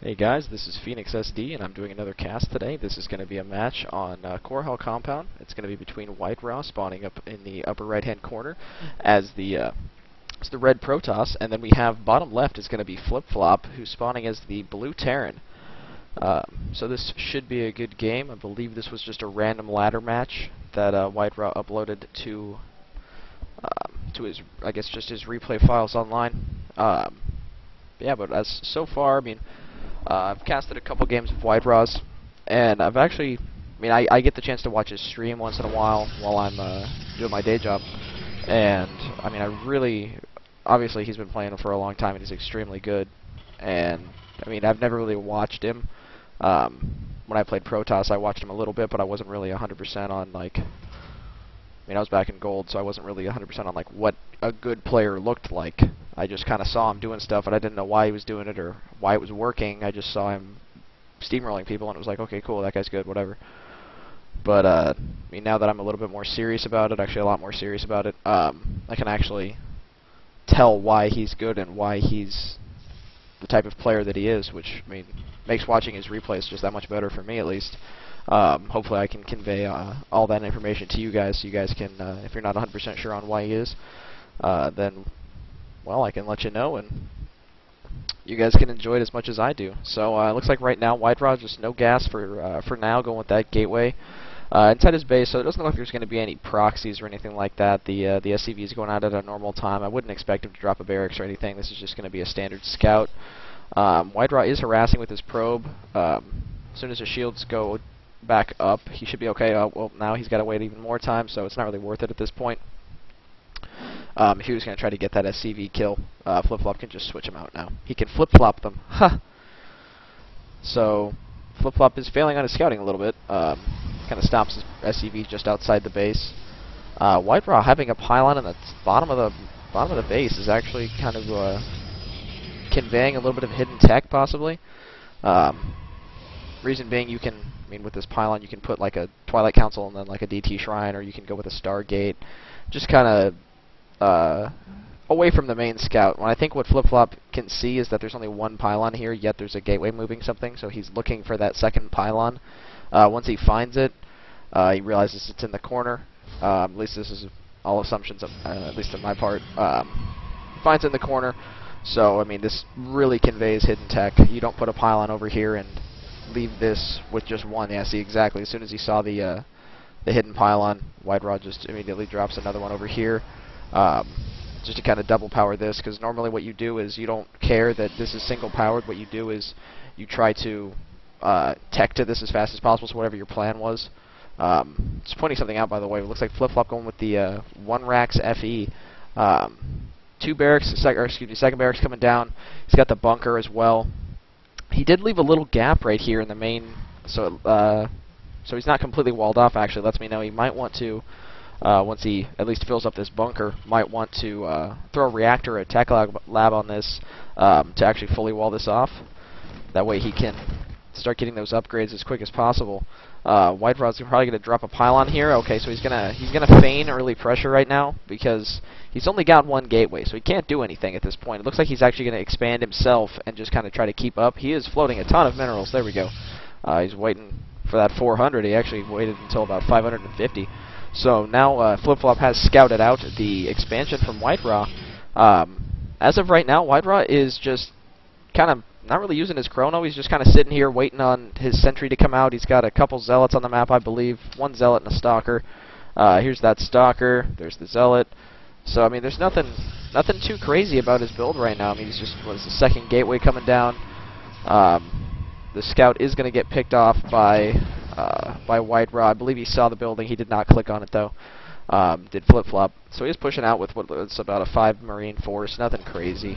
Hey guys, this is Phoenix SD, and I'm doing another cast today. This is going to be a match on Core Hall Compound. It's going to be between White Raw spawning up in the upper right-hand corner as the red Protoss, and then we have bottom left is going to be FlipFlop, who's spawning as the blue Terran. So this should be a good game. I believe this was just a random ladder match that White Raw uploaded to his, I guess, just his replay files online. Yeah, but as so far, I mean, I've casted a couple games of White Raws, and I've actually, I get the chance to watch his stream once in a while I'm doing my day job, and I mean, I really, obviously he's been playing for a long time and he's extremely good, and I mean, I've never really watched him. When I played Protoss, I watched him a little bit, but I wasn't really 100% on, like, I was back in gold, so I wasn't really 100% on, like, what a good player looked like. I just kind of saw him doing stuff, and I didn't know why he was doing it or why it was working. I just saw him steamrolling people, and it was like, okay, cool, that guy's good, whatever. But, I mean, now that I'm a little bit more serious about it, actually a lot more serious about it, I can actually tell why he's good and why he's the type of player that he is, which, I mean, makes watching his replays just that much better for me, at least. Hopefully I can convey all that information to you guys, so you guys can, if you're not 100% sure on why he is, then, well, I can let you know, and you guys can enjoy it as much as I do. So it looks like right now White Raw just no gas for now, going with that gateway inside his base. So it doesn't look like there's going to be any proxies or anything like that. The SCV is going out at a normal time. I wouldn't expect him to drop a barracks or anything. This is just going to be a standard scout. White Raw is harassing with his probe. As soon as his shields go back up, he should be okay. Well, now he's got to wait even more time, so it's not really worth it at this point. If he was going to try to get that SCV kill, FlipFlop can just switch him out now. He can flip-flop them. Ha! So, FlipFlop is failing on his scouting a little bit. Kind of stops his SCV just outside the base. White Raw having a pylon in the bottom of the base is actually kind of conveying a little bit of hidden tech, possibly. Reason being, you can, with this pylon, you can put like a Twilight Council and then like a DT Shrine, or you can go with a Stargate. Just kind of away from the main scout. When I think what FlipFlop can see is that there's only one pylon here, yet there's a gateway moving something, so he's looking for that second pylon. Once he finds it, he realizes it's in the corner. At least this is all assumptions, at least on my part. Finds it in the corner, so I mean, this really conveys hidden tech. You don't put a pylon over here and leave this with just one. Yeah, see, exactly. As soon as he saw the hidden pylon, White Raw just immediately drops another one over here. Just to kind of double power this, because normally what you do is you don't care that this is single powered. What you do is you try to tech to this as fast as possible, so whatever your plan was. Just pointing something out, by the way, it looks like FlipFlop going with the 1 Rax FE. 2 barracks, second barracks coming down. He's got the bunker as well. He did leave a little gap right here in the main, so he's not completely walled off. Actually, lets me know he might want to, once he at least fills up this bunker, might want to throw a reactor or a tech lab on this to actually fully wall this off. That way he can start getting those upgrades as quick as possible. White Raw's probably going to drop a pylon here. Okay, so he's gonna feign early pressure right now because he's only got one gateway, so he can't do anything at this point. It looks like he's actually going to expand himself and just kind of try to keep up. He is floating a ton of minerals. There we go. He's waiting for that 400. He actually waited until about 550. So now FlipFlop has scouted out the expansion from White Raw. As of right now, White Raw is just kind of not really using his chrono. He's just kind of sitting here waiting on his sentry to come out. He's got a couple zealots on the map, I believe. 1 zealot and a stalker. Here's that stalker. There's the zealot. So I mean, there's nothing too crazy about his build right now. I mean, he's just, what is the second gateway coming down? The scout is going to get picked off by White Raw. I believe he saw the building. He did not click on it though. Did FlipFlop. So he's pushing out with what's about a 5 Marine force. Nothing crazy.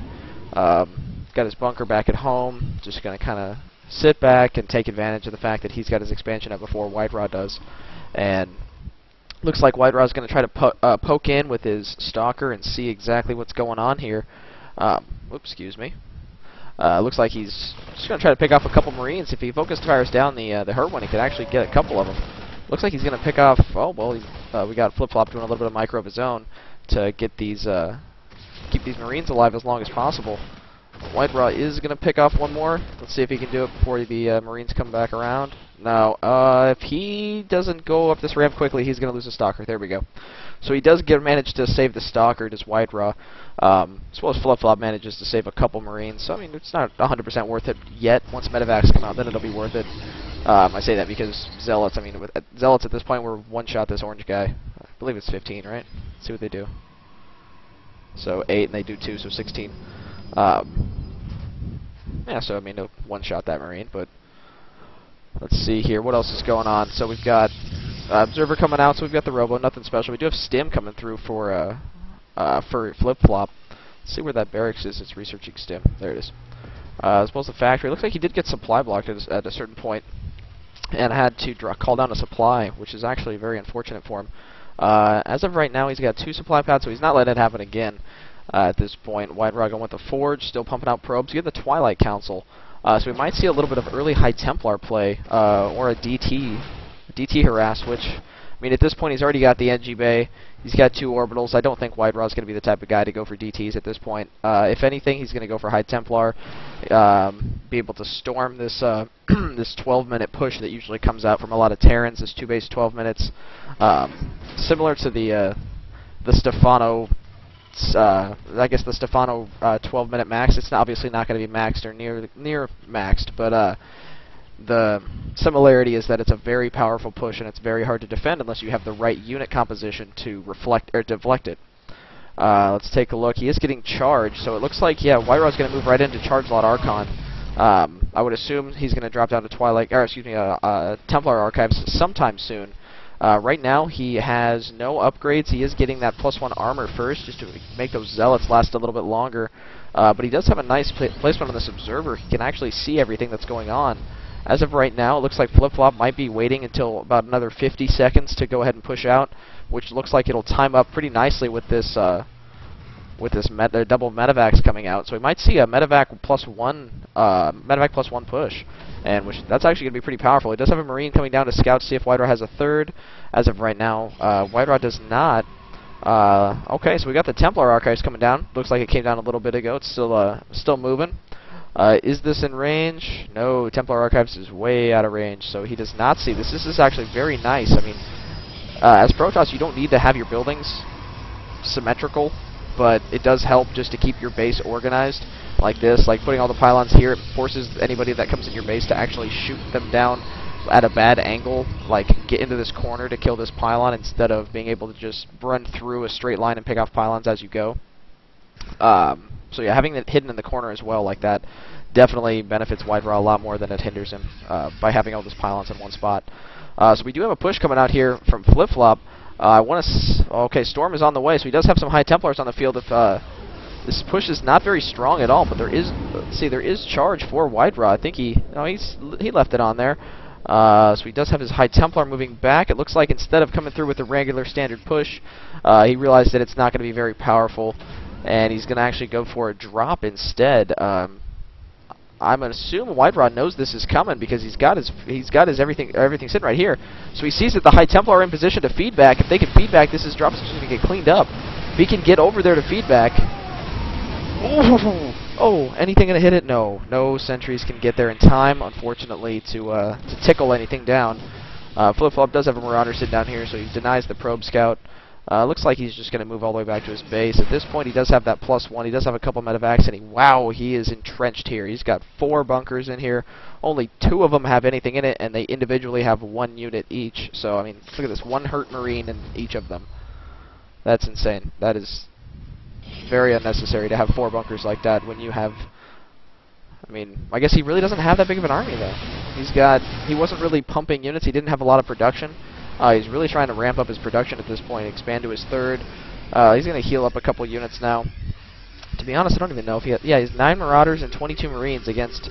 Got his bunker back at home. Just going to kind of sit back and take advantage of the fact that he's got his expansion up before White Raw does. And looks like White Raw is going to try to poke in with his stalker and see exactly what's going on here. Oops, excuse me. Looks like he's just going to try to pick off a couple Marines. If he focus fires down the hurt one, he could actually get a couple of them. Looks like he's going to pick off. Oh well, we got FlipFlop doing a little bit of micro of his own to get these keep these Marines alive as long as possible. White Raw is going to pick off one more. Let's see if he can do it before the Marines come back around. No, if he doesn't go up this ramp quickly, he's going to lose a Stalker. There we go. So he does manage to save the Stalker, does White Raw, as well as FlipFlop manages to save a couple Marines. So, I mean, it's not 100% worth it yet. Once medevacs come out, then it'll be worth it. I say that because Zealots, I mean, with Zealots at this point, we're one-shot this orange guy. I believe it's 15, right? Let's see what they do. So 8, and they do 2, so 16. Yeah, so I mean, no one-shot that Marine, but let's see here. What else is going on? So we've got Observer coming out, so we've got the Robo, nothing special. We do have Stim coming through for FlipFlop. Let's see where that barracks is. It's researching Stim. There it is. As well as the factory. It looks like he did get supply blocked at a certain point and had to call down a supply, which is actually very unfortunate for him. As of right now, he's got 2 supply pads, so he's not letting it happen again. At this point, White Raw going with the Forge, still pumping out probes. You have the Twilight Council, so we might see a little bit of early High Templar play, or a DT harass, which, I mean, at this point he's already got the NG Bay, he's got 2 orbitals. I don't think White Raw's going to be the type of guy to go for DTs at this point. If anything, he's going to go for High Templar, be able to storm this this 12-minute push that usually comes out from a lot of Terrans, this 2-base 12 minutes, similar to the Stefano. I guess the Stefano 12-minute max. It's obviously not going to be maxed or near maxed, but the similarity is that it's a very powerful push and it's very hard to defend unless you have the right unit composition to deflect it. Let's take a look. He is getting charged, so it looks like White Raw's going to move right into Charge Lot Archon. I would assume he's going to drop down to Templar Archives sometime soon. Right now, he has no upgrades. He is getting that +1 armor first, just to make those Zealots last a little bit longer. But he does have a nice placement on this Observer. He can actually see everything that's going on. As of right now, it looks like FlipFlop might be waiting until about another 50 seconds to go ahead and push out, which looks like it'll time up pretty nicely with this double medevacs coming out. So we might see a medevac +1 push, and that's actually going to be pretty powerful. He does have a Marine coming down to scout to see if White Raw has a third. As of right now, White Raw does not. Okay, so we got the Templar Archives coming down. Looks like it came down a little bit ago. It's still moving. Is this in range? No, Templar Archives is way out of range, so he does not see this. This is actually very nice. I mean, as Protoss, you don't need to have your buildings symmetrical, but it does help just to keep your base organized like this. Like putting all the pylons here, it forces anybody that comes in your base to actually shoot them down at a bad angle, like get into this corner to kill this pylon instead of being able to just run through a straight line and pick off pylons as you go. So yeah, having it hidden in the corner as well like that definitely benefits White Raw a lot more than it hinders him by having all those pylons in one spot. So we do have a push coming out here from FlipFlop. Okay, Storm is on the way, so he does have some High Templars on the field. If this push is not very strong at all, but there is charge for White Raw. I think he left it on there. So he does have his High Templar moving back. It looks like instead of coming through with the regular standard push, he realized that it's not going to be very powerful, and he's going to actually go for a drop instead. I'm going to assume White Raw knows this is coming because he's got his everything sitting right here. So he sees that the High Templar are in position to feedback. If they can feedback, this drop is just going to get cleaned up. If he can get over there to feedback. Oh, anything going to hit it? No. No sentries can get there in time, unfortunately, to tickle anything down. FlipFlop does have a Marauder sitting down here, so he denies the probe scout. Looks like he's just going to move all the way back to his base. At this point, he does have that +1. He does have a couple medevacs, and he is entrenched here. He's got 4 bunkers in here. Only 2 of them have anything in it, and they individually have 1 unit each. So, I mean, look at this. 1 hurt Marine in each of them. That's insane. That is very unnecessary to have 4 bunkers like that when you have... I mean, I guess he really doesn't have that big of an army, though. He wasn't really pumping units. He didn't have a lot of production. He's really trying to ramp up his production at this point, expand to his 3rd. He's going to heal up a couple units now. To be honest, I don't even know if he has... Yeah, he's 9 Marauders and 22 Marines against...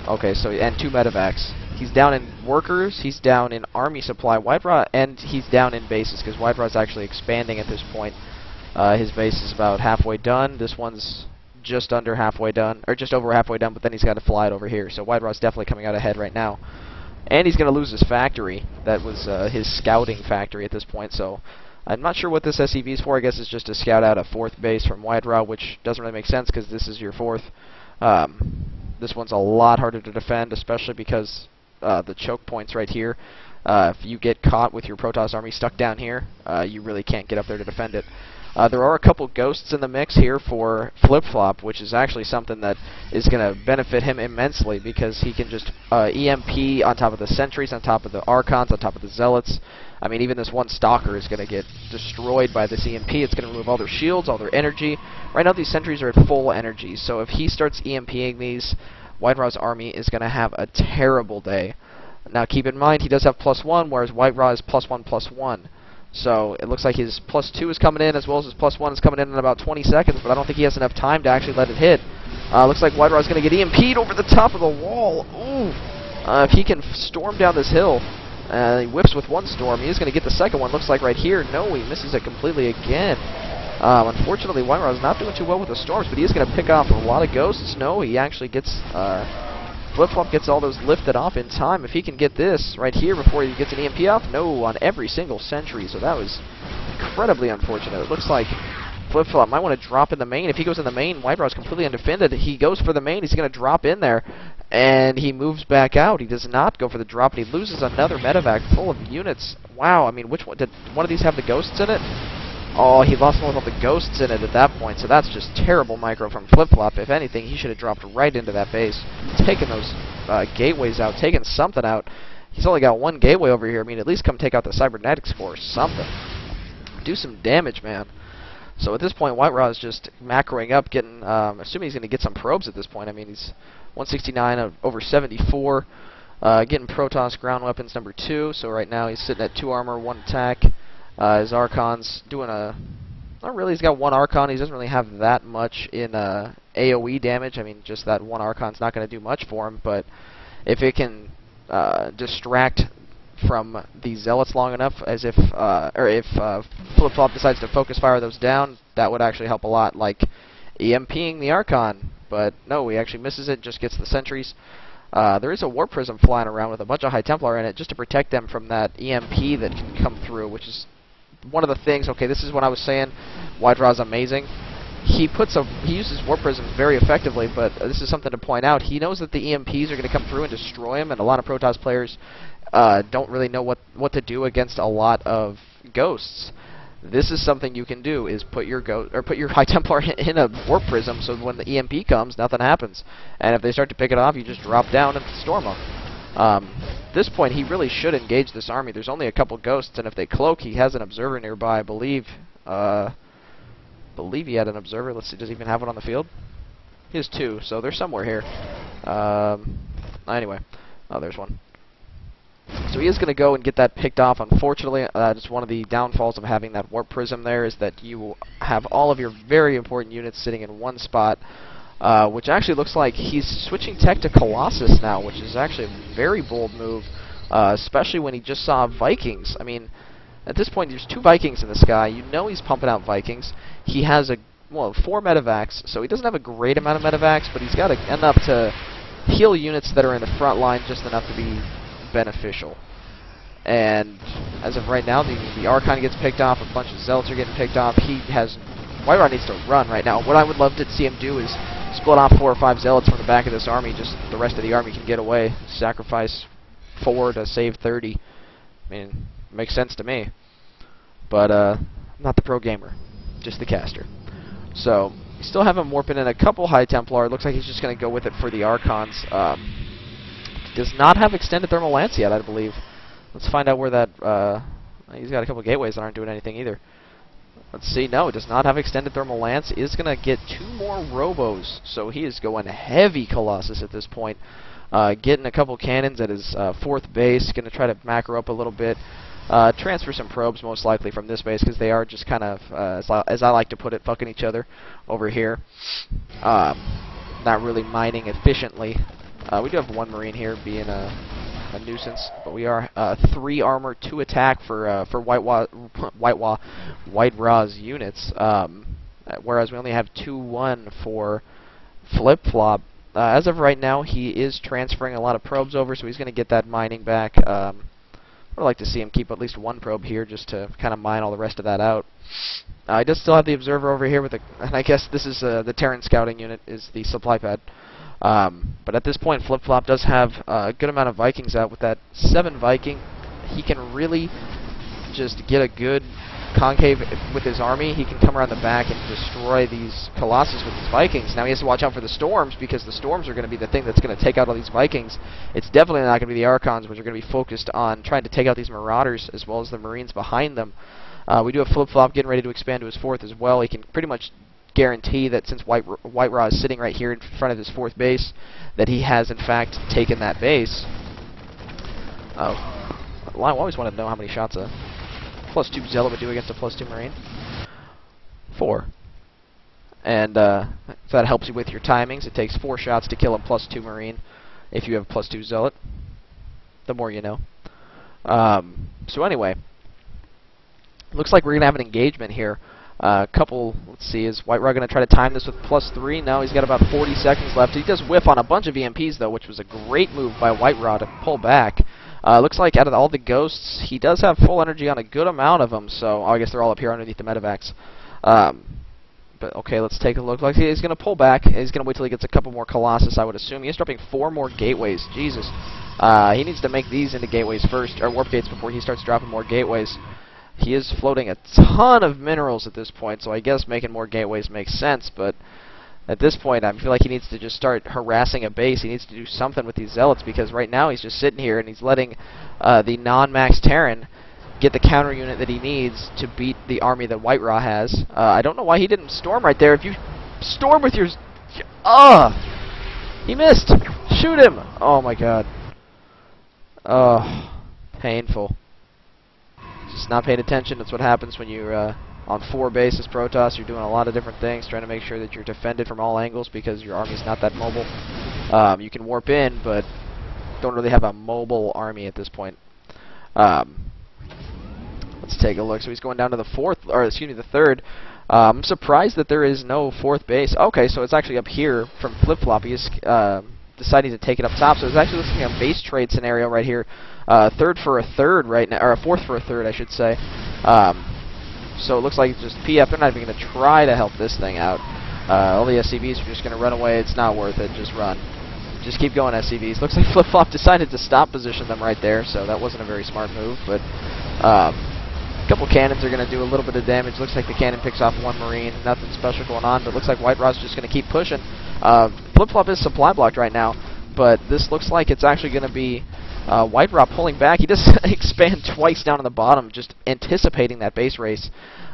Okay, so... And 2 medevacs. He's down in workers, he's down in army supply, White Raw, and he's down in bases, because White Raw's actually expanding at this point. His base is about halfway done. This one's just under halfway done, or just over halfway done, but then he's got to fly it over here. So White Raw's definitely coming out ahead right now. And he's going to lose his factory. That was his scouting factory at this point, so I'm not sure what this SCV is for. I guess it's just to scout out a 4th base from White Raw, which doesn't really make sense because this is your 4th. This one's a lot harder to defend, especially because the choke points right here. If you get caught with your Protoss army stuck down here, you really can't get up there to defend it. There are a couple ghosts in the mix here for FlipFlop, which is actually something that is going to benefit him immensely because he can just EMP on top of the sentries, on top of the Archons, on top of the Zealots. I mean, even this one Stalker is going to get destroyed by this EMP. It's going to remove all their shields, all their energy. Right now, these sentries are at full energy, so if he starts EMPing these, White Raw's army is going to have a terrible day. Now, keep in mind, he does have +1, whereas White Raw is +1/+1. So it looks like his +2 is coming in as well as his +1 is coming in about 20 seconds, but I don't think he has enough time to actually let it hit. Looks like White Raw is going to get EMP'd over the top of the wall. Ooh! If he can storm down this hill, he whips with one storm. He is going to get the second one. Looks like right here. No, he misses it completely again. Unfortunately, White Raw is not doing too well with the storms, but he is going to pick off a lot of ghosts. No, he actually gets... FlipFlop gets all those lifted off in time. If he can get this right here before he gets an EMP off, no, on every single sentry. So that was incredibly unfortunate. It looks like FlipFlop might want to drop in the main. If he goes in the main, White Raw is completely undefended. He goes for the main. He's going to drop in there, and he moves back out. He does not go for the drop, and he loses another medevac full of units. Wow, I mean, which one? Did one of these have the ghosts in it? Oh, he lost one with all the ghosts in it at that point, so that's just terrible micro from FlipFlop. If anything, he should have dropped right into that base, taken those gateways out, taken something out. He's only got one gateway over here. I mean, at least come take out the cybernetics for something. Do some damage, man. So at this point, White Raw is just macroing up, getting, assuming he's going to get some probes at this point. I mean, he's 169 over 74, getting Protoss ground weapons number 2, so right now he's sitting at 2 armor, 1 attack. His Archon's doing not really, he's got 1 Archon. He doesn't really have that much in AoE damage. I mean, just that 1 Archon's not going to do much for him, but if it can distract from the Zealots long enough, as if, or if FlipFlop decides to focus fire those down, that would actually help a lot, like EMPing the Archon. But no, he actually misses it, just gets the sentries. There is a Warp Prism flying around with a bunch of High Templar in it just to protect them from that EMP that can come through, which is one of the things. Okay, this is what I was saying. White Raw's amazing. He uses Warp Prism very effectively, but this is something to point out. He knows that the EMPs are going to come through and destroy him, and a lot of Protoss players don't really know what to do against a lot of ghosts. This is something you can do: is put your High Templar in a Warp Prism, so when the EMP comes, nothing happens. And if they start to pick it off, you just drop down and storm them. At this point, he really should engage this army. There's only a couple ghosts, and if they cloak, he has an observer nearby. I believe he had an observer. Let's see, does he even have one on the field? He has 2, so they're somewhere here. Anyway, oh, there's one. So he is going to go and get that picked off. Unfortunately, just one of the downfalls of having that Warp Prism there is that you have all of your very important units sitting in one spot, which actually looks like he's switching tech to Colossus now, which is actually a very bold move, especially when he just saw Vikings. I mean, at this point, there's 2 Vikings in the sky. You know he's pumping out Vikings. He has 4 medevacs, so he doesn't have a great amount of medevacs, but he's got enough to heal units that are in the front line, just enough to be beneficial. And as of right now, the Archon gets picked off, a bunch of Zealots are getting picked off. White Raw needs to run right now. What I would love to see him do is split off 4 or 5 Zealots from the back of this army, just the rest of the army can get away. Sacrifice 4 to save 30. I mean, it makes sense to me. But, not the pro gamer, just the caster. So, you still have him warping in a couple High Templar. It looks like he's just going to go with it for the Archons. Does not have extended thermal lance yet, I believe. Let's find out where that, he's got a couple gateways that aren't doing anything either. Let's see, no, it does not have extended thermal lance. Is going to get 2 more robos, so he is going heavy Colossus at this point. Getting a couple cannons at his 4th base, going to try to macro up a little bit. Transfer some probes most likely from this base, because they are just kind of, as I like to put it, fucking each other over here. Not really mining efficiently. We do have 1 Marine here being a nuisance, but we are 3 armor, 2 attack for White Raw's units, whereas we only have 2-1 for FlipFlop. As of right now, he is transferring a lot of probes over, so he's going to get that mining back. I'd like to see him keep at least 1 probe here just to kind of mine all the rest of that out. He does still have the observer over here with and I guess this is the Terran scouting unit is the supply pad. But at this point, FlipFlop does have a good amount of Vikings out. With that 7 Viking, he can really just get a good concave with his army. He can come around the back and destroy these Colossus with his Vikings. Now he has to watch out for the storms, because the storms are going to be the thing that's going to take out all these Vikings. It's definitely not going to be the Archons, which are going to be focused on trying to take out these Marauders as well as the Marines behind them. We do have FlipFlop getting ready to expand to his 4th as well. He can pretty much guarantee that since White Raw is sitting right here in front of his 4th base, that he has in fact taken that base. Oh, I always wanted to know how many shots a +2 Zealot would do against a +2 Marine. 4. And so that helps you with your timings. It takes 4 shots to kill a +2 Marine if you have a +2 Zealot. The more you know. So anyway, looks like we're going to have an engagement here. Let's see, is White Raw going to try to time this with +3? No, he's got about 40 seconds left. He does whiff on a bunch of EMPs, though, which was a great move by White Raw to pull back. Looks like out of all the ghosts, he does have full energy on a good amount of them, so I guess they're all up here underneath the medevacs. But okay, let's take a look. Like he's going to pull back. He's going to wait till he gets a couple more Colossus, I would assume. He's dropping 4 more gateways. Jesus. He needs to make these into gateways first, or warp gates, before he starts dropping more gateways. He is floating a ton of minerals at this point, so I guess making more gateways makes sense, but at this point, I feel like he needs to just start harassing a base. He needs to do something with these Zealots, because right now he's just sitting here and he's letting the non-max Terran get the counter unit that he needs to beat the army that White Raw has. I don't know why he didn't storm right there. If you storm with your... He missed! Shoot him! Oh my god. Painful. Just not paying attention. That's what happens when you're on 4 bases Protoss. You're doing a lot of different things, trying to make sure that you're defended from all angles, because your army's not that mobile. You can warp in, but don't really have a mobile army at this point. Let's take a look. So he's going down to the 4th, or excuse me, the 3rd. I'm surprised that there is no 4th base. Okay, so it's actually up here from FlipFlop. He is deciding to take it up top. So it's actually looking at a base trade scenario right here. 3rd for a 3rd right now, or a 4th for a 3rd, I should say. So it looks like it's just PF. They're not even going to try to help this thing out. All the SCVs are just going to run away. It's not worth it. Just run. Just keep going, SCVs. Looks like FlipFlop decided to stop position them right there, so that wasn't a very smart move. But a couple cannons are going to do a little bit of damage. Looks like the cannon picks off 1 Marine. Nothing special going on, but looks like White Raw's just going to keep pushing. FlipFlop is supply blocked right now, but this looks like it's actually going to be White Raw pulling back. He does expand twice down on the bottom, just anticipating that base race.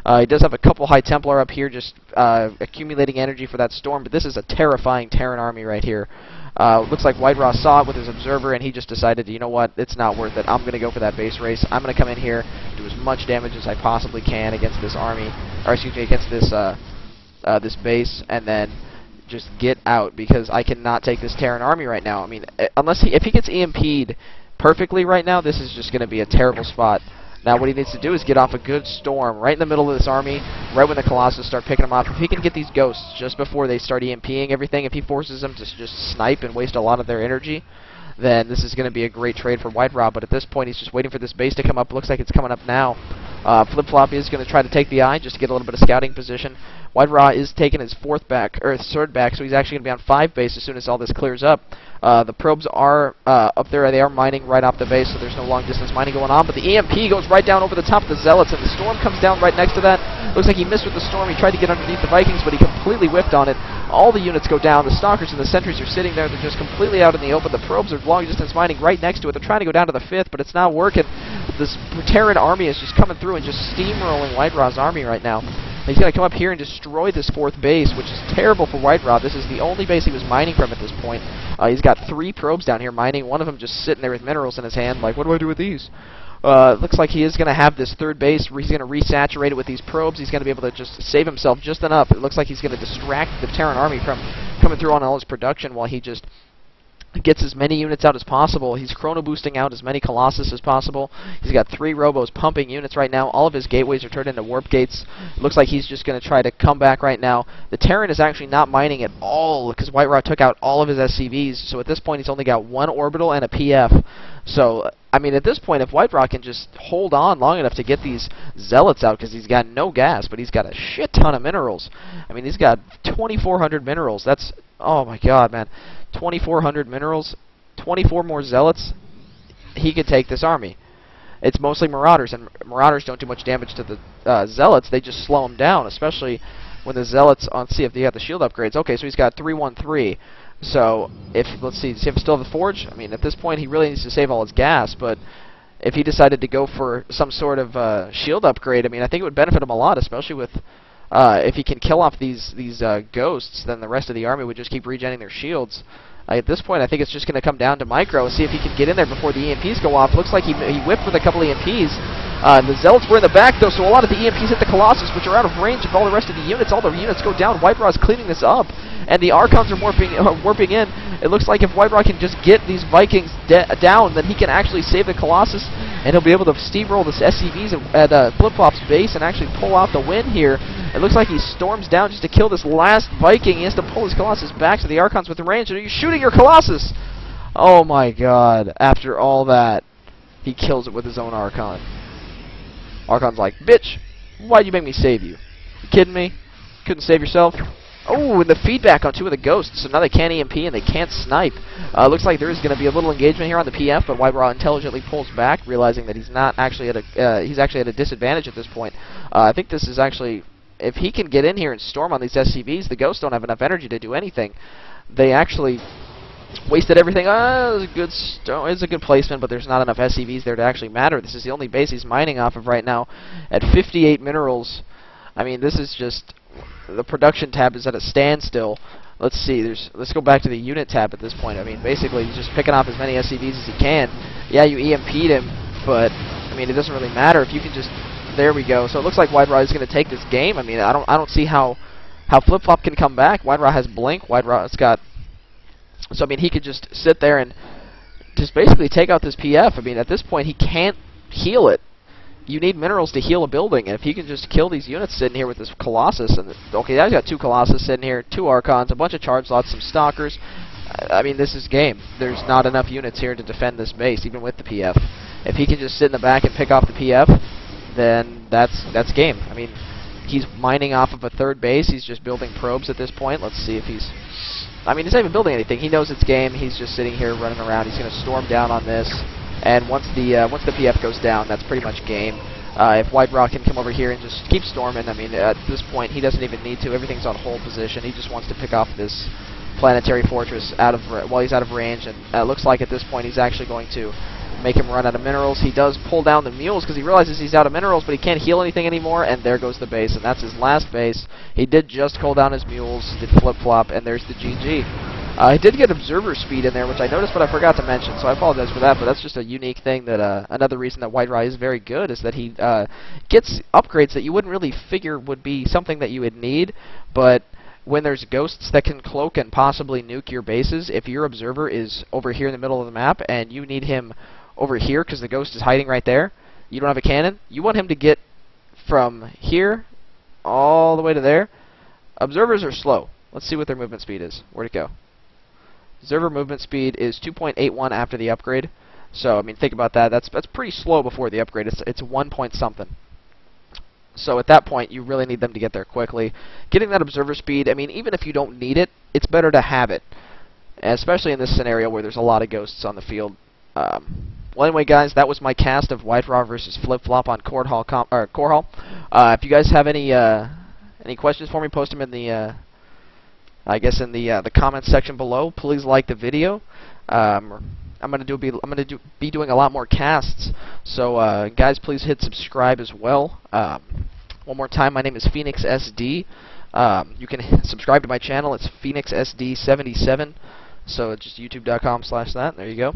He does have a couple High Templar up here, just accumulating energy for that storm, but this is a terrifying Terran army right here. Looks like White Raw saw it with his observer, and he just decided, you know what, it's not worth it. I'm going to go for that base race. I'm going to come in here, do as much damage as I possibly can against this army, or excuse me, against this this base, and then just get out, because I cannot take this Terran army right now. I mean, if he gets EMP'd perfectly right now, this is just going to be a terrible spot. Now what he needs to do is get off a good storm right in the middle of this army, right when the Colossus start picking them off. If he can get these ghosts just before they start EMPing everything, if he forces them to just snipe and waste a lot of their energy, then this is going to be a great trade for White Raw. But at this point, he's just waiting for this base to come up. Looks like it's coming up now. FlipFlop is going to try to take the eye just to get a little bit of scouting position. White Raw is taking his 4th back, or his 3rd back, so he's actually going to be on 5 base as soon as all this clears up. The probes are up there. They are mining right off the base, so there's no long-distance mining going on. But the EMP goes right down over the top of the Zealots, and the storm comes down right next to that. Looks like he missed with the storm. He tried to get underneath the Vikings, but he completely whiffed on it. All the units go down. The Stalkers and the Sentries are sitting there. They're just completely out in the open. The probes are long-distance mining right next to it. They're trying to go down to the 5th, but it's not working. This Terran army is just coming through and just steamrolling White Raw's army right now. He's going to come up here and destroy this 4th base, which is terrible for White Raw. This is the only base he was mining from at this point. He's got 3 probes down here mining. One of them just sitting there with minerals in his hand. Like, what do I do with these? Looks like he is going to have this 3rd base. He's going to resaturate it with these probes. He's going to be able to just save himself just enough. It looks like he's going to distract the Terran army from coming through on all his production while he just gets as many units out as possible. He's chrono boosting out as many Colossus as possible. He's got 3 robos pumping units right now. All of his gateways are turned into warp gates. Looks like he's just going to try to come back right now. The Terran is actually not mining at all because White Raw took out all of his SCVs. So at this point he's only got 1 orbital and a PF. So I mean, at this point, if White Raw can just hold on long enough to get these Zealots out, because he's got no gas, but he's got a shit ton of minerals. I mean, he's got 2,400 minerals. That's Oh my god, man. 2,400 minerals, 24 more zealots. He could take this army. It's mostly marauders, and marauders don't do much damage to the zealots. They just slow them down, especially when the zealots on. See if they got the shield upgrades. Okay, so he's got 313. So if let's see if he still have the forge. I mean, at this point, he really needs to save all his gas. But if he decided to go for some sort of shield upgrade, I mean, I think it would benefit him a lot, especially with if he can kill off these ghosts. Then the rest of the army would just keep regenerating their shields. At this point, I think it's just going to come down to Micro and see if he can get in there before the EMPs go off. Looks like he whipped with a couple EMPs. The Zealots were in the back, though, so a lot of the EMPs hit the Colossus, which are out of range of all the rest of the units. All the units go down. White Raw's cleaning this up, and the Archons are warping in. It looks like if White Raw can just get these Vikings down, then he can actually save the Colossus, and he'll be able to steamroll the SCVs at FlipFlop's base and actually pull out the win here. It looks like he storms down just to kill this last Viking. He has to pull his Colossus back to the Archons with the range. Are you shooting your Colossus? Oh my god. After all that, he kills it with his own Archon. Archon's like, bitch, why'd you make me save you? You kidding me? Couldn't save yourself? Oh, and the feedback on two of the ghosts, so now they can't EMP and they can't snipe. Looks like there is going to be a little engagement here on the PF, but White Raw intelligently pulls back, realizing that he's not actually at a he's actually at a disadvantage at this point. I think this is actually, if he can get in here and storm on these SCVs, the ghosts don't have enough energy to do anything. They actually wasted everything. It's a good placement, but there's not enough SCVs there to actually matter. This is the only base he's mining off of right now at 58 minerals. I mean, this is just, the production tab is at a standstill. Let's see, let's go back to the unit tab at this point. I mean, basically, he's just picking off as many SCVs as he can. Yeah, you EMP'd him, but, I mean, it doesn't really matter if you can just, there we go. So it looks like White Raw is going to take this game. I mean, I don't see how FlipFlop can come back. White Raw has Blink. White Raw's got, so, I mean, he could just sit there and just basically take out this PF. I mean, at this point, he can't heal it. You need minerals to heal a building, and if he can just kill these units sitting here with this Colossus, and okay, now he's got two Colossus sitting here, two Archons, a bunch of charge slots, some Stalkers. I mean, this is game. There's not enough units here to defend this base, even with the PF. If he can just sit in the back and pick off the PF, then that's game. I mean, he's mining off of a third base. He's just building probes at this point. Let's see if he's, I mean, he's not even building anything. He knows it's game. He's just sitting here running around. He's going to storm down on this. And once the PF goes down, that's pretty much game. If White Raw can come over here and just keep storming, I mean, at this point, he doesn't even need to. Everything's on hold position. He just wants to pick off this planetary fortress while he's out of range. And it looks like at this point, he's actually going to make him run out of minerals. He does pull down the mules because he realizes he's out of minerals, but he can't heal anything anymore. And there goes the base, and that's his last base. He did just cull down his mules, did FlipFlop, and there's the GG. He did get observer speed in there, which I noticed, but I forgot to mention, so I apologize for that, but that's just a unique thing that, another reason that White Raw is very good is that he gets upgrades that you wouldn't really figure would be something that you would need, but when there's ghosts that can cloak and possibly nuke your bases, if your observer is over here in the middle of the map and you need him over here because the ghost is hiding right there, you don't have a cannon, you want him to get from here all the way to there. Observers are slow. Let's see what their movement speed is. Where'd it go? Observer movement speed is 2.81 after the upgrade. So, I mean, think about that. That's pretty slow before the upgrade. It's 1 point something. So at that point, you really need them to get there quickly. Getting that observer speed, I mean, even if you don't need it, it's better to have it. Especially in this scenario where there's a lot of ghosts on the field. Well, anyway, guys, that was my cast of White Raw versus FlipFlop on Core Hall. If you guys have any questions for me, post them in the I guess in the comments section below. Please like the video. I'm gonna be doing a lot more casts. So guys, please hit subscribe as well. One more time, my name is Phoenix SD. You can subscribe to my channel. It's Phoenix SD77. So it's just youtube.com/that. There you go.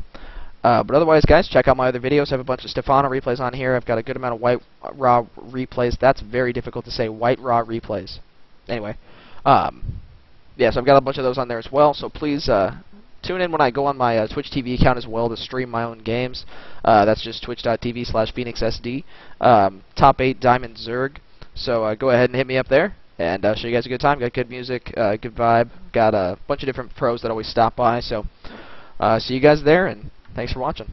But otherwise, guys, check out my other videos. I have a bunch of Stefano replays on here. I've got a good amount of White Raw replays. That's very difficult to say. White Raw replays. Anyway. Yeah, so I've got a bunch of those on there as well, so please tune in when I go on my Twitch TV account as well to stream my own games. That's just twitch.tv/PhoenixSD. Top 8 Diamond Zerg. So go ahead and hit me up there, and show you guys a good time. Got good music, good vibe. Got a bunch of different pros that always stop by, so see you guys there, and thanks for watching.